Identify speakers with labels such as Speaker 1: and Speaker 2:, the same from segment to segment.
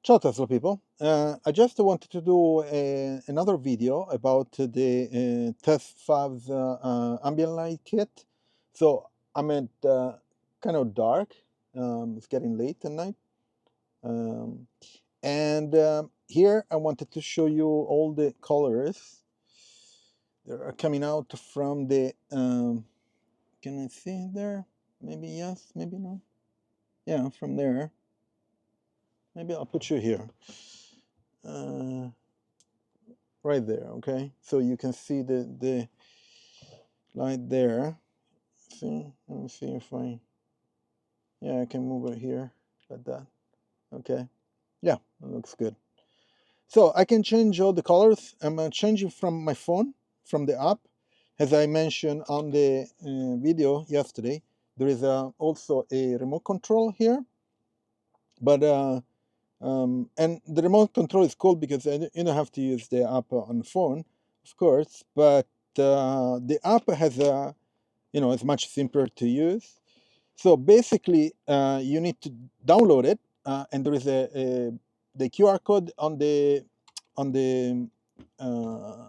Speaker 1: Ciao Tesla people. I just wanted to do another video about the TesFavs Ambient Light kit. So I'm at kind of dark. It's getting late at night. And here I wanted to show you all the colors that are coming out from the, can I see there? Maybe yes, maybe no. Yeah, from there. Maybe I'll put you here. Right there, okay? So you can see the light there. See, let me see if yeah, I can move it here like that. Okay, yeah, it looks good. So I can change all the colors. I'm changing from my phone, from the app. As I mentioned on the video yesterday, there is also a remote control here. But and the remote control is cool because you don't have to use the app on the phone, of course. But the app has it's much simpler to use. So basically, you need to download it, and there is the QR code on the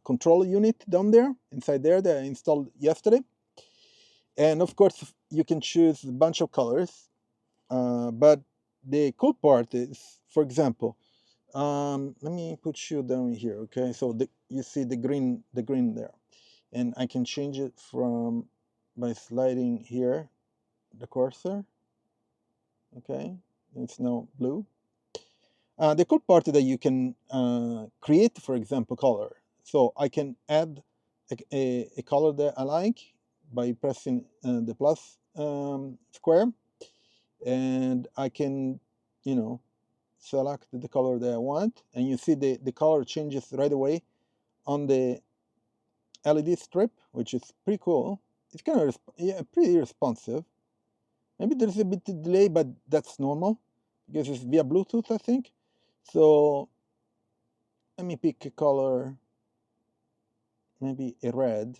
Speaker 1: control unit down there, inside there, that I installed yesterday. And of course, you can choose a bunch of colors. But the cool part is, for example, let me put you down here, okay? So you see the green there, and I can change it from by sliding here the cursor. Okay, it's now blue. The cool part is that you can create, for example, color. So I can add a color that I like by pressing the plus square, and I can, select the color that I want, and you see the color changes right away on the LED strip, which is pretty cool. It's kind of pretty responsive. Maybe there's a bit of delay, but that's normal because it's via Bluetooth, I think. So let me pick a color, maybe a red.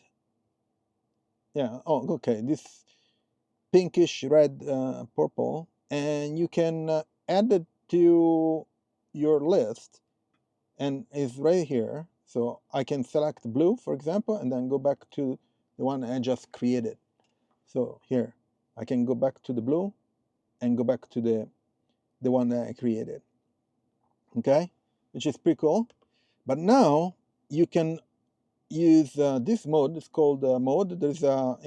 Speaker 1: Yeah, oh, okay, this pinkish red purple, and you can add it to your list, and it's right here. So I can select blue, for example, and then go back to the one I just created. So here, I can go back to the blue and go back to the one that I created. Okay, which is pretty cool. But now you can use this mode. It's called mode. There's a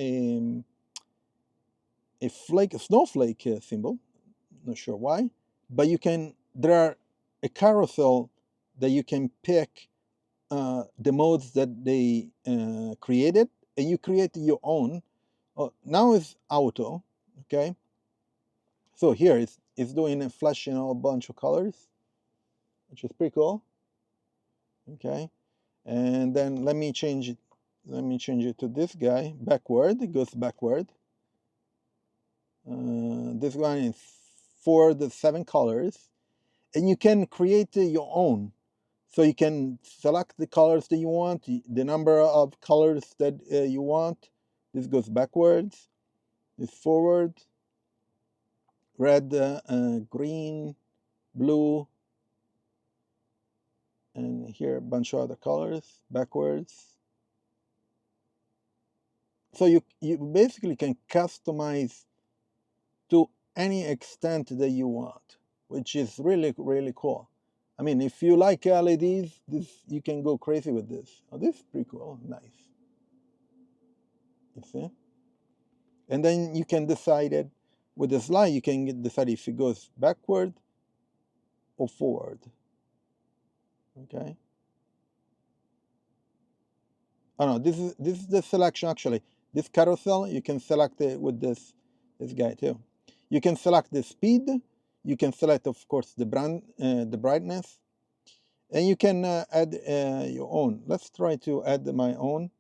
Speaker 1: snowflake symbol. Not sure why, but there are a carousel that you can pick the modes that they created, and you create your own. Now it's auto, okay? So here it's doing a flashing a bunch of colors, which is pretty cool. Okay, and then let me change it. Let me change it to this guy backward. It goes backward. This one is for the 7 colors, and you can create your own. So you can select the colors that you want, the number of colors that you want. This goes backwards, this forward, red, green, blue, and here a bunch of other colors, backwards. So you basically can customize to any extent that you want, which is really, really cool. I mean, if you like LEDs, you can go crazy with this. Oh, this is pretty cool, nice. You see? And then you can decide it with the slide. You can decide if it goes backward or forward. Okay. Oh no, this is the selection actually. This carousel you can select it with this guy too. You can select the speed. You can select, of course, the brightness, and you can add your own. Let's try to add my own.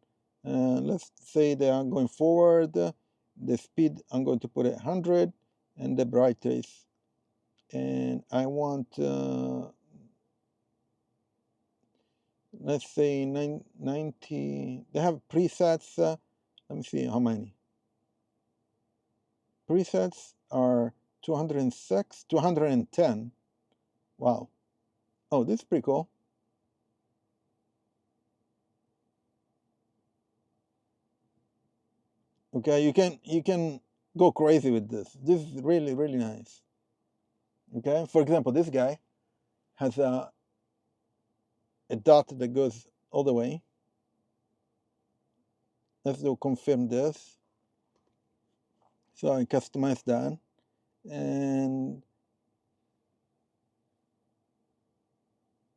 Speaker 1: Let's say that I'm going forward. The speed I'm going to put it 100, and the brightness, and I want let's say 90. They have presets. Let me see how many. Presets are 206, 210. Wow. Oh, this is pretty cool. Okay, you can go crazy with this. This is really, really nice. Okay, for example, this guy has a dot that goes all the way. Let's do confirm this. So I customize that, and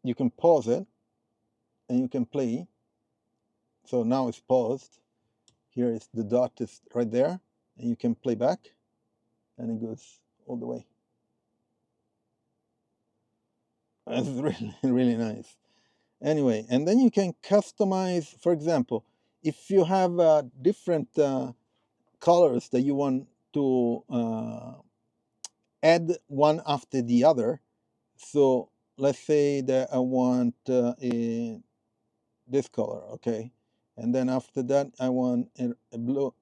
Speaker 1: you can pause it, and you can play. So now it's paused. Here is the dot is right there, and you can play back, and it goes all the way. That's really, really nice. Anyway, and then you can customize, for example, if you have different colors that you want to add one after the other. So let's say that I want this color, okay, and then after that I want a blue,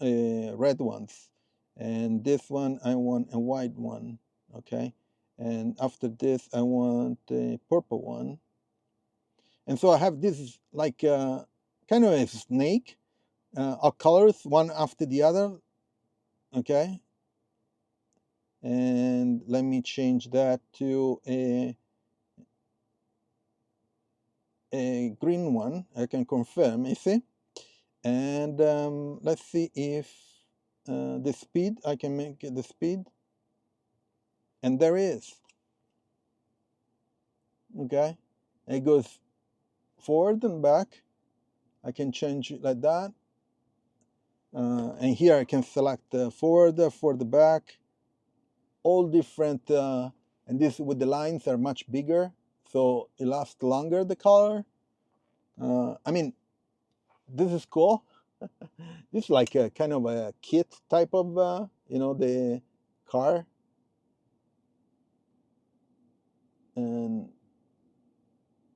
Speaker 1: red ones, and this one I want a white one, okay, and after this I want a purple one, and so I have this like kind of a snake of colors one after the other, okay, and let me change that to a green one. I can confirm, you see, and let's see if the speed, I can make the speed, and there is, okay, it goes forward and back. I can change it like that, and here I can select forward, for the back, all different, and this with the lines are much bigger, so it lasts longer, the color. I mean, this is cool. This is like a kind of a kit type of, you know, the car. And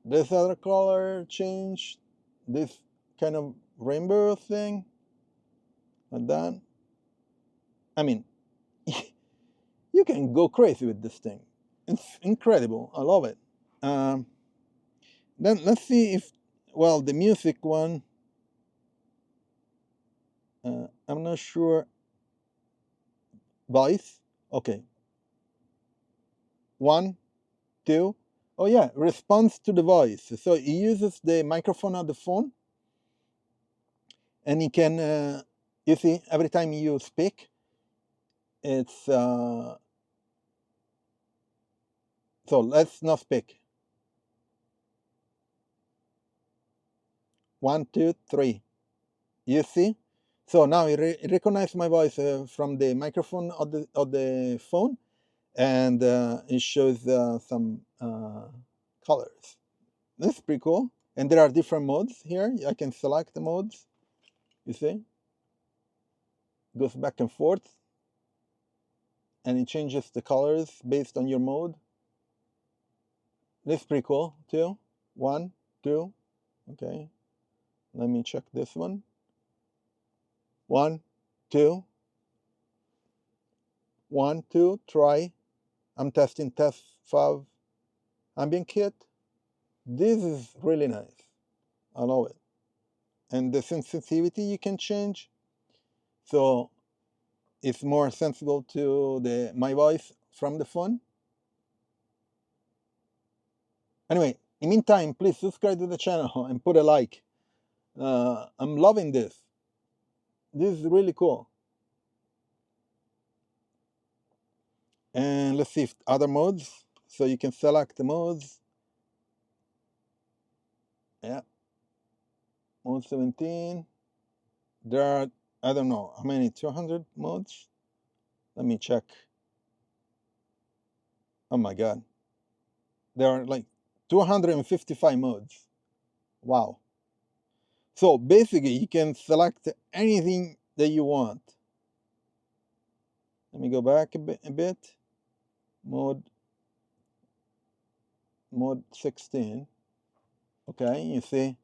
Speaker 1: this other color change, this kind of rainbow thing, like that. I mean, you can go crazy with this thing. It's incredible. I love it. Um, then let's see if, well, the music one, I'm not sure. Voice. Okay. 1, 2. Oh yeah, response to the voice. So it uses the microphone of the phone, and it can, you see, every time you speak, it's, so let's not speak. 1, 2, 3. You see? So now it recognizes my voice from the microphone of the phone, and it shows some colors. That's pretty cool. And there are different modes here. I can select the modes. You see? Goes back and forth, and it changes the colors based on your mode. That's pretty cool too. 1, 2. Okay. Let me check this one. 1, 2. 1, 2. Try. I'm testing TesFavs Ambient Kit. This is really nice. I love it. And the sensitivity you can change, so it's more sensible to my voice from the phone. Anyway, in the meantime, please subscribe to the channel and put a like. I'm loving this. This is really cool. And let's see if other modes. So you can select the modes. Yeah. Mode 17. There are, I don't know, how many, 200 modes? Let me check. Oh my God. There are like 255 modes. Wow. So basically you can select anything that you want. Let me go back a bit. Mode 16. Okay, you see,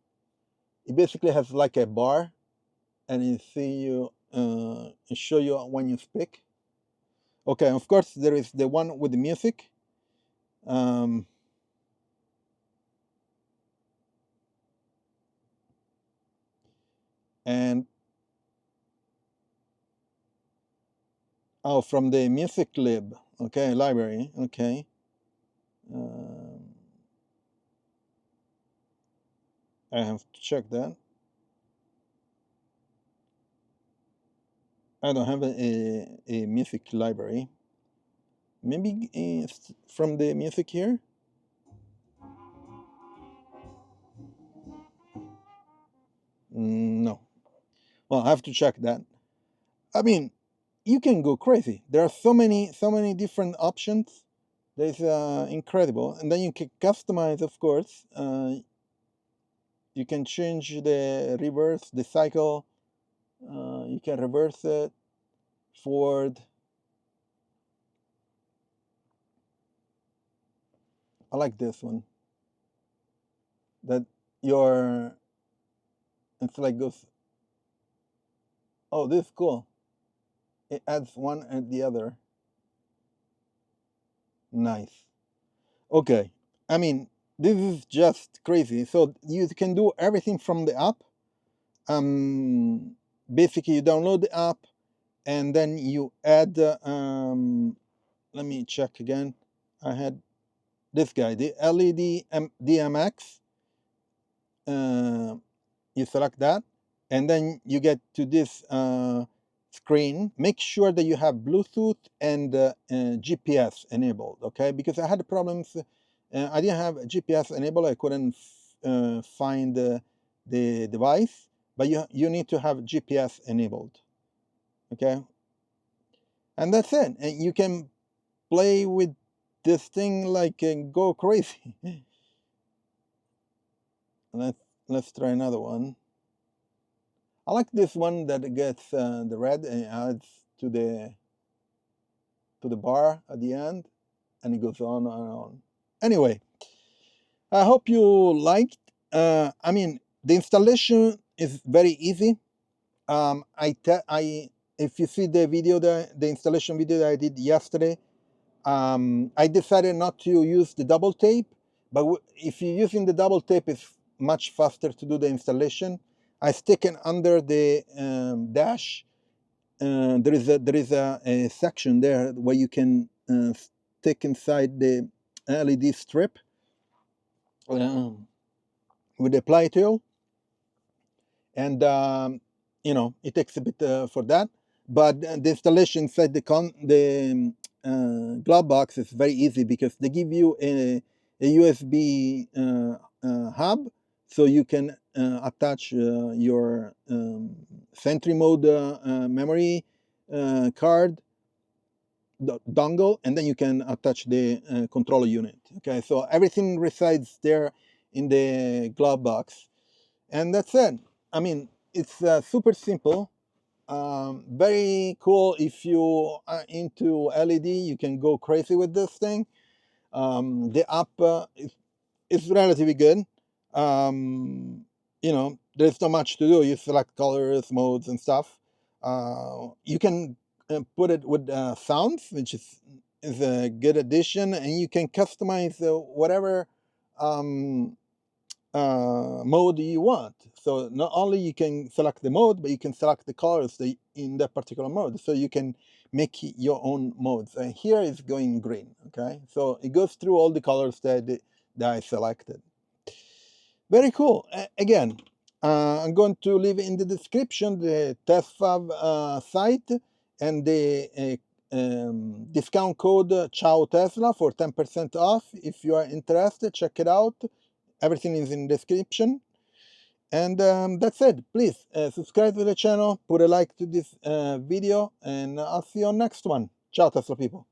Speaker 1: it basically has like a bar, and it show you when you speak. Okay, of course there is the one with the music. And oh, from the music lib, okay, library, okay. I have to check that. I don't have a music library. Maybe it's from the music here? No. Well, I have to check that. I mean, you can go crazy. There are so many different options. That's incredible. And then you can customize, of course. You can change the reverse, the cycle. You can reverse it, forward. I like this one. That your, it's like goes, oh, this is cool. It adds one and the other. Nice. Okay. I mean, this is just crazy. So you can do everything from the app. Basically, you download the app and then you add. Let me check again. I had this guy, the LED DMX. You select that, and then you get to this screen. Make sure that you have Bluetooth and GPS enabled, okay? Because I had problems. I didn't have GPS enabled. I couldn't find the device, but you need to have GPS enabled, okay? And that's it. And you can play with this thing like go crazy. Let's try another one. I like this one that gets the red and adds to the bar at the end, and it goes on and on. Anyway, I hope you liked. I mean, the installation is very easy. If you see the video, the installation video that I did yesterday, I decided not to use the double tape, but if you're using the double tape, it's much faster to do the installation. I stick it under the dash. There is a section there where you can stick inside the LED strip with the ply tool, and it takes a bit for that. But the installation inside the glove box is very easy because they give you a USB hub, so you can attach your Sentry mode memory card dongle, and then you can attach the controller unit. Okay, so everything resides there in the glove box, and that's it. I mean, it's super simple. Very cool. If you are into LED, you can go crazy with this thing. The app is relatively good. There's not much to do. You select colors, modes, and stuff. You can put it with sounds, which is a good addition, and you can customize whatever mode you want. So not only you can select the mode, but you can select the colors in that particular mode. So you can make your own modes. And here is going green. Okay, so it goes through all the colors that I selected. Very cool. Again, I'm going to leave in the description the TesFav site and the discount code Ciao Tesla for 10% off. If you are interested, check it out. Everything is in the description. And that's it. Please subscribe to the channel, put a like to this video, and I'll see you on next one. Ciao, Tesla people.